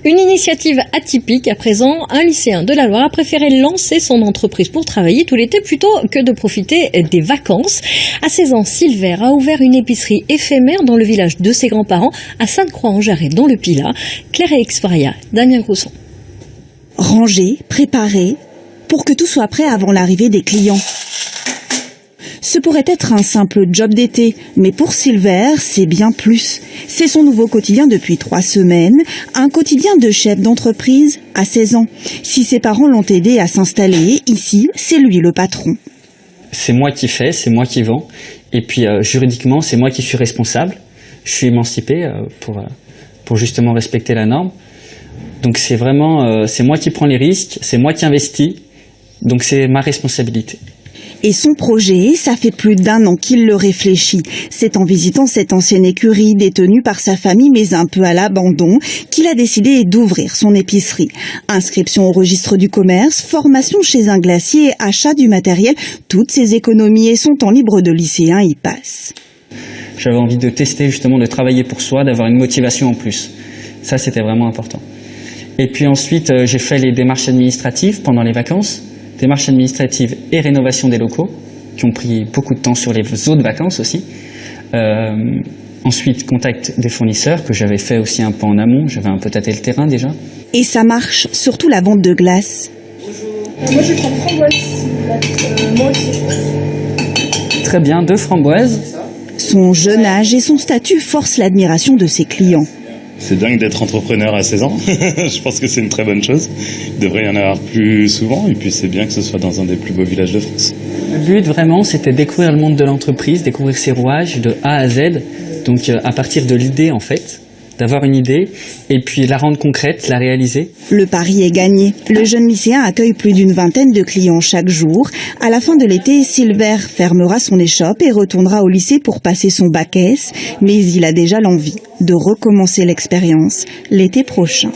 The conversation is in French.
Une initiative atypique à présent. Un lycéen de la Loire a préféré lancer son entreprise pour travailler tout l'été plutôt que de profiter des vacances. À 16 ans, Silver a ouvert une épicerie éphémère dans le village de ses grands-parents à Sainte-Croix-en-Jarret dans le Pilat. Claire et Exparia, Damien Grousson. Ranger, préparer, pour que tout soit prêt avant l'arrivée des clients. Ce pourrait être un simple job d'été, mais pour Silver, c'est bien plus. C'est son nouveau quotidien depuis 3 semaines, un quotidien de chef d'entreprise à 16 ans. Si ses parents l'ont aidé à s'installer, ici, c'est lui le patron. C'est moi qui fais, c'est moi qui vends, et puis juridiquement, c'est moi qui suis responsable. Je suis émancipé pour justement respecter la norme. Donc c'est vraiment, c'est moi qui prends les risques, c'est moi qui investis, donc c'est ma responsabilité. Et son projet, ça fait plus d'1 an qu'il le réfléchit. C'est en visitant cette ancienne écurie détenue par sa famille mais un peu à l'abandon qu'il a décidé d'ouvrir son épicerie. Inscription au registre du commerce, formation chez un glacier, achat du matériel, toutes ces économies et son temps libre de lycéen y passent. J'avais envie de tester justement, de travailler pour soi, d'avoir une motivation en plus. Ça, c'était vraiment important. Et puis ensuite, j'ai fait les démarches administratives pendant les vacances. Démarches administratives et rénovation des locaux, qui ont pris beaucoup de temps sur les autres vacances aussi. Ensuite, contact des fournisseurs, que j'avais fait aussi un peu en amont. J'avais un peu tâté le terrain déjà. Et ça marche, surtout la vente de glace. Bonjour. Moi, je prends framboise. Moi aussi. Très bien, 2 framboises. Son jeune âge et son statut forcent l'admiration de ses clients. C'est dingue d'être entrepreneur à 16 ans. Je pense que c'est une très bonne chose. Il devrait y en avoir plus souvent. Et puis c'est bien que ce soit dans un des plus beaux villages de France. Le but vraiment, c'était découvrir le monde de l'entreprise, découvrir ses rouages de A à Z. Donc à partir de l'idée en fait, d'avoir une idée et puis la rendre concrète, la réaliser. Le pari est gagné. Le jeune lycéen accueille plus d'une vingtaine de clients chaque jour. À la fin de l'été, Silver fermera son échoppe et retournera au lycée pour passer son bac S. Mais il a déjà l'envie de recommencer l'expérience l'été prochain.